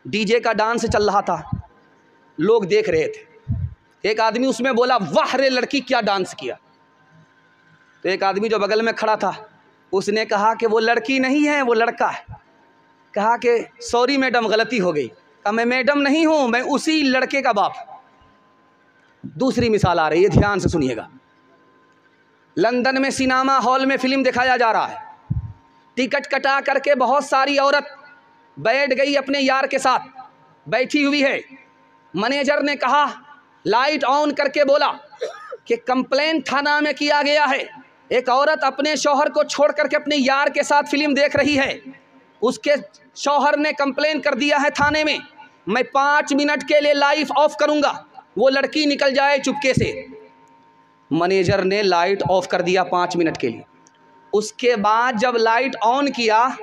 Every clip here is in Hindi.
डीजे का डांस चल रहा था, लोग देख रहे थे। एक आदमी उसमें बोला, वाह रे लड़की क्या डांस किया। तो एक आदमी जो बगल में खड़ा था उसने कहा कि वो लड़की नहीं है, वो लड़का है। कहा कि सॉरी मैडम, गलती हो गई। कहा मैं मैडम नहीं हूँ, मैं उसी लड़के का बाप। दूसरी मिसाल आ रही है, ध्यान से सुनिएगा। लंदन में सिनेमा हॉल में फिल्म दिखाया जा रहा है। टिकट कटा करके बहुत सारी औरत बैठ गई अपने यार के साथ, बैठी हुई है। मैनेजर ने कहा, लाइट ऑन करके बोला कि कंप्लेंट थाना में किया गया है, एक औरत अपने शौहर को छोड़ करके अपने यार के साथ फिल्म देख रही है। उसके शौहर ने कंप्लेंट कर दिया है थाने में, मैं 5 मिनट के लिए लाइट ऑफ करूंगा, वो लड़की निकल जाए चुपके से। मैनेजर ने लाइट ऑफ कर दिया 5 मिनट के लिए। उसके बाद जब लाइट ऑन किया,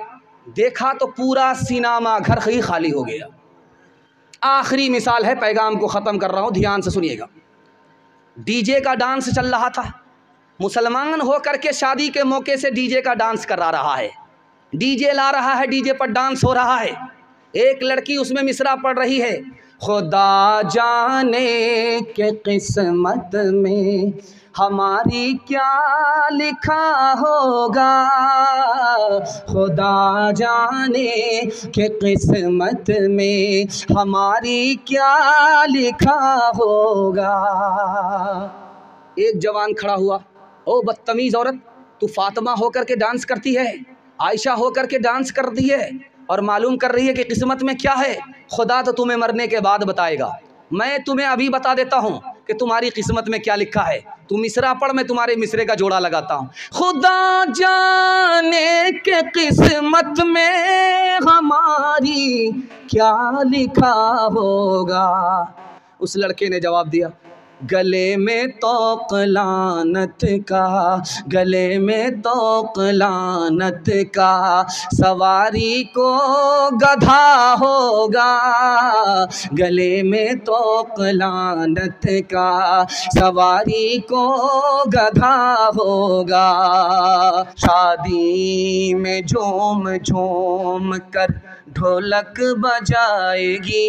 देखा तो पूरा सिनेमा घर ही खाली हो गया। आखिरी मिसाल है, पैगाम को ख़त्म कर रहा हूँ, ध्यान से सुनिएगा। डीजे का डांस चल रहा था, मुसलमान होकर के शादी के मौके से डीजे का डांस करा रहा है, डीजे ला रहा है, डीजे पर डांस हो रहा है। एक लड़की उसमें मिसरा पढ़ रही है, खुदा जाने के किस्मत में हमारी क्या लिखा होगा, खुदा जाने के किस्मत में हमारी क्या लिखा होगा। एक जवान खड़ा हुआ, ओ बदतमीज़ औरत, तू फातिमा होकर के डांस करती है, आयशा होकर के डांस करती है और मालूम कर रही है कि किस्मत में क्या है। खुदा तो तुम्हें मरने के बाद बताएगा, मैं तुम्हें अभी बता देता हूँ कि तुम्हारी किस्मत में क्या लिखा है। तू मिसरा पढ़, मैं तुम्हारे मिसरे का जोड़ा लगाता हूँ। खुदा जाने के किस्मत में हमारी क्या लिखा होगा। उस लड़के ने जवाब दिया, गले में तौक लानत का, गले में तौक लानत का, सवारी को गधा होगा, गले में तौक लानत का, सवारी को गधा होगा। शादी में झूम झूम कर ढोलक बजाएगी,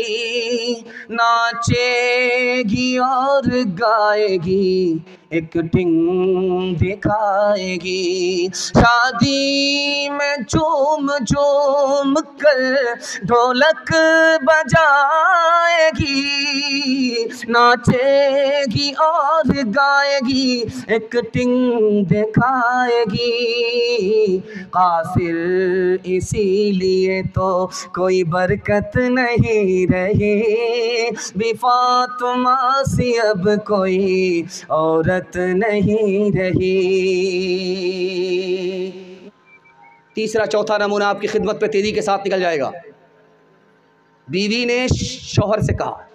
नाचेगी और गाएगी, एक टिंग दिखाएगी। शादी में झूम झूम कर ढोलक बजाएगी, नाचेगी और गाएगी, एक टिंग दिखाएगी। काफिर इसीलिए तो कोई बरकत नहीं रही, फातिमा सी अब कोई औरत नहीं रही। तीसरा चौथा नमूना आपकी खिदमत पे तेजी के साथ निकल जाएगा। बीवी ने शौहर से कहा,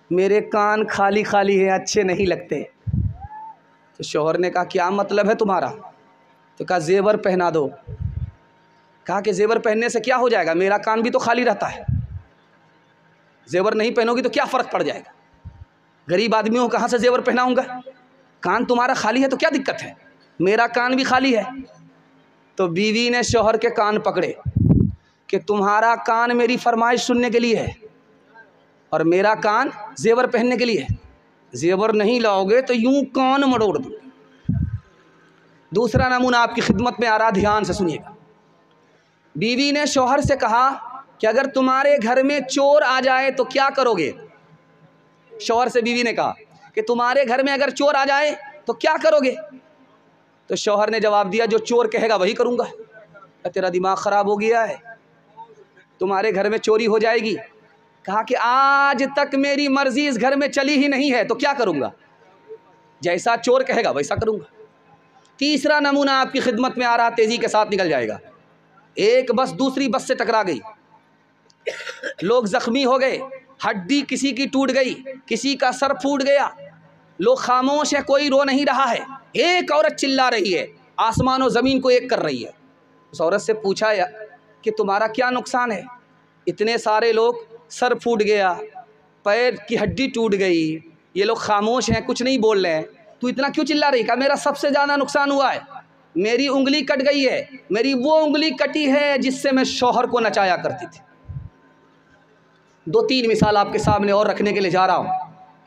मेरे कान खाली खाली हैं, अच्छे नहीं लगते। तो शौहर ने कहा, क्या मतलब है तुम्हारा? तो कहा, जेवर पहना दो। कहा कि जेवर पहनने से क्या हो जाएगा, मेरा कान भी तो खाली रहता है, जेवर नहीं पहनोगी तो क्या फ़र्क पड़ जाएगा, गरीब आदमी हो, कहाँ से जेवर पहनाऊंगा, कान तुम्हारा खाली है तो क्या दिक्कत है, मेरा कान भी खाली है। तो बीवी ने शौहर के कान पकड़े कि तुम्हारा कान मेरी फरमाइश सुनने के लिए है और मेरा कान जेवर पहनने के लिए है, जेवर नहीं लाओगे तो यूं कान मरोड़ दूँ। दूसरा नमूना आपकी खिदमत में आ रहा, ध्यान से सुनिएगा। बीवी ने शौहर से कहा कि अगर तुम्हारे घर में चोर आ जाए तो क्या करोगे? शौहर से बीवी ने कहा कि तुम्हारे घर में अगर चोर आ जाए तो क्या करोगे? तो शौहर ने जवाब दिया, जो चोर कहेगा वही करूँगा। तेरा दिमाग ख़राब हो गया है, तुम्हारे घर में चोरी हो जाएगी। कहा कि आज तक मेरी मर्जी इस घर में चली ही नहीं है, तो क्या करूँगा, जैसा चोर कहेगा वैसा करूँगा। तीसरा नमूना आपकी खिदमत में आ रहा, तेज़ी के साथ निकल जाएगा। एक बस दूसरी बस से टकरा गई, लोग ज़ख्मी हो गए, हड्डी किसी की टूट गई, किसी का सर फूट गया, लोग खामोश है, कोई रो नहीं रहा है। एक औरत चिल्ला रही है, आसमान और ज़मीन को एक कर रही है। उस औरत से पूछा कि तुम्हारा क्या नुकसान है? इतने सारे लोग, सर फूट गया, पैर की हड्डी टूट गई, ये लोग खामोश हैं, कुछ नहीं बोल रहे हैं, तू इतना क्यों चिल्ला रही? कहा, मेरा सबसे ज़्यादा नुकसान हुआ है, मेरी उंगली कट गई है, मेरी वो उंगली कटी है जिससे मैं शौहर को नचाया करती थी। 2-3 मिसाल आपके सामने और रखने के लिए जा रहा हूँ,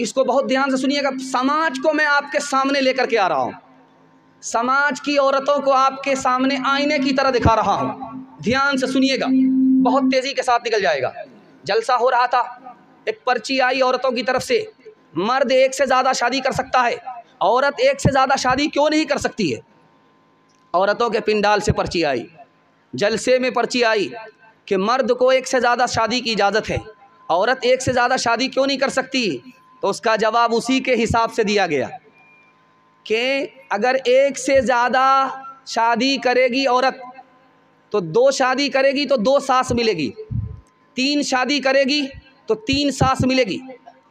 इसको बहुत ध्यान से सुनिएगा। समाज को मैं आपके सामने लेकर के आ रहा हूँ, समाज की औरतों को आपके सामने आईने की तरह दिखा रहा हूँ। ध्यान से सुनिएगा, बहुत तेज़ी के साथ निकल जाएगा। जलसा हो रहा था, एक पर्ची आई औरतों की तरफ से, मर्द एक से ज़्यादा शादी कर सकता है, औरत एक से ज़्यादा शादी क्यों नहीं कर सकती है। औरतों के पिंडाल से पर्ची आई, जलसे में पर्ची आई कि मर्द को एक से ज़्यादा शादी की इजाज़त है, औरत एक से ज़्यादा शादी क्यों नहीं कर सकती। तो उसका जवाब उसी के हिसाब से दिया गया कि अगर एक से ज़्यादा शादी करेगी औरत तो 2 शादी करेगी तो 2 सास मिलेगी, 3 शादी करेगी तो 3 सास मिलेगी,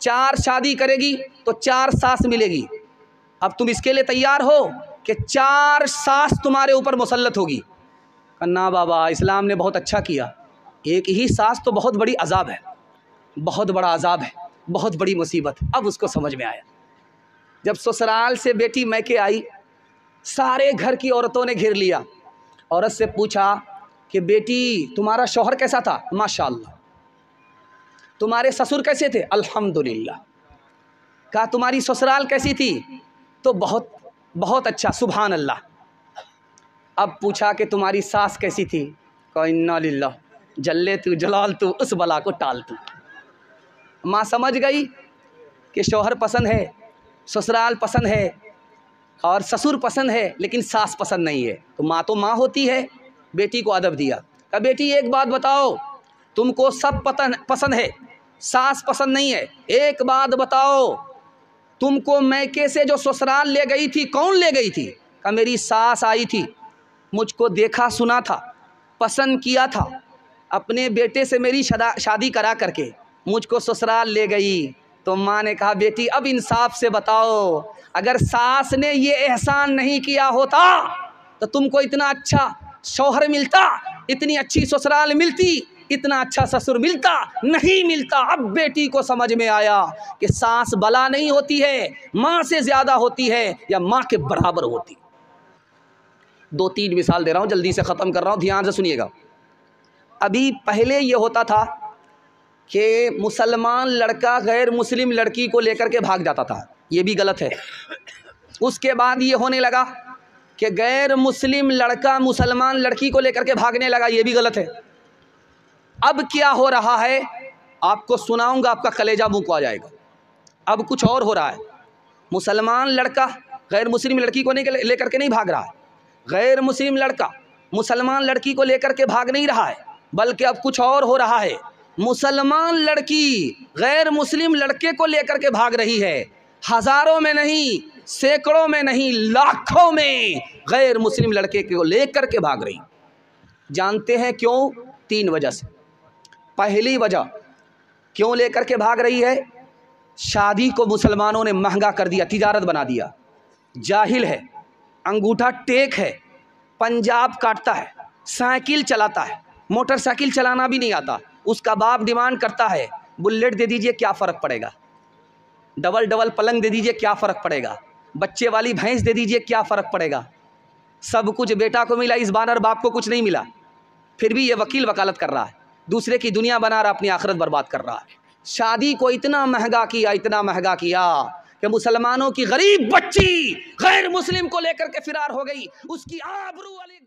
4 शादी करेगी तो 4 सास मिलेगी। अब तुम इसके लिए तैयार हो कि 4 सास तुम्हारे ऊपर मुसल्लत होगी। ना बाबा, इस्लाम ने बहुत अच्छा किया, एक ही सास तो बहुत बड़ी अजाब है, बहुत बड़ा अजाब है, बहुत बड़ी मुसीबत। अब उसको समझ में आया। जब ससुराल से बेटी मैके आई, सारे घर की औरतों ने घेर लिया। औरत से पूछा कि बेटी तुम्हारा शौहर कैसा था। माशाअल्लाह। तुम्हारे ससुर कैसे थे। अल्हम्दुलिल्लाह। कहा तुम्हारी ससुराल कैसी थी। तो बहुत बहुत अच्छा, सुभान अल्लाह। अब पूछा कि तुम्हारी सास कैसी थी। कहा इन्ना लिल्लाह, जल्ले तू जलाल तू, उस बला को टाल तू। माँ समझ गई कि शौहर पसंद है, ससुराल पसंद है और ससुर पसंद है, लेकिन सास पसंद नहीं है। तो माँ होती है। बेटी को अदब दिया। कहा बेटी एक बात बताओ, तुमको सब पसंद है, सास पसंद नहीं है, एक बात बताओ, तुमको मैके से जो ससुराल ले गई थी कौन ले गई थी। कहा मेरी सास आई थी, मुझको देखा सुना था, पसंद किया था, अपने बेटे से मेरी शादी करा करके मुझको ससुराल ले गई। तो माँ ने कहा बेटी अब इंसाफ से बताओ, अगर सास ने ये एहसान नहीं किया होता तो तुमको इतना अच्छा शौहर मिलता, इतनी अच्छी ससुराल मिलती, इतना अच्छा ससुर मिलता। नहीं मिलता। अब बेटी को समझ में आया कि सास बला नहीं होती है, माँ से ज़्यादा होती है या माँ के बराबर होती। 2-3 मिसाल दे रहा हूँ, जल्दी से ख़त्म कर रहा हूँ, ध्यान से सुनिएगा। अभी पहले ये होता था कि मुसलमान लड़का गैर मुस्लिम लड़की को लेकर के भाग जाता था, ये भी गलत है। उसके बाद ये होने लगा कि गैर मुस्लिम लड़का मुसलमान लड़की को लेकर के भागने लगा, ये भी गलत है। अब क्या हो रहा है आपको सुनाऊंगा, आपका कलेजा मुंह को आ जाएगा। अब कुछ और हो रहा है। मुसलमान लड़का गैर मुस्लिम लड़की को लेकर के नहीं भाग रहा है, गैर मुस्लिम लड़का मुसलमान लड़की को लेकर के भाग नहीं रहा है, बल्कि अब कुछ और हो रहा है। मुसलमान लड़की गैर मुस्लिम लड़के को लेकर के भाग रही है। हज़ारों में नहीं, सैकड़ों में नहीं, लाखों में गैर मुस्लिम लड़के को लेकर के भाग रही। जानते हैं क्यों? 3 वजह से। पहली वजह क्यों लेकर के भाग रही है, शादी को मुसलमानों ने महंगा कर दिया, तिजारत बना दिया। जाहिल है, अंगूठा टेक है, पंजाब काटता है, साइकिल चलाता है, मोटरसाइकिल चलाना भी नहीं आता, उसका बाप डिमांड करता है बुलेट दे दीजिए, क्या फ़र्क पड़ेगा, डबल पलंग दे दीजिए, क्या फ़र्क पड़ेगा, बच्चे वाली भैंस दे दीजिए, क्या फ़र्क पड़ेगा। सब कुछ बेटा को मिला, इस बानर बाप को कुछ नहीं मिला, फिर भी ये वकील वकालत कर रहा है, दूसरे की दुनिया बना रहा, अपनी आखिरत बर्बाद कर रहा है। शादी को इतना महंगा किया, इतना महंगा किया कि मुसलमानों की गरीब बच्ची गैर मुस्लिम को लेकर के फिरार हो गई, उसकी आबरू वाली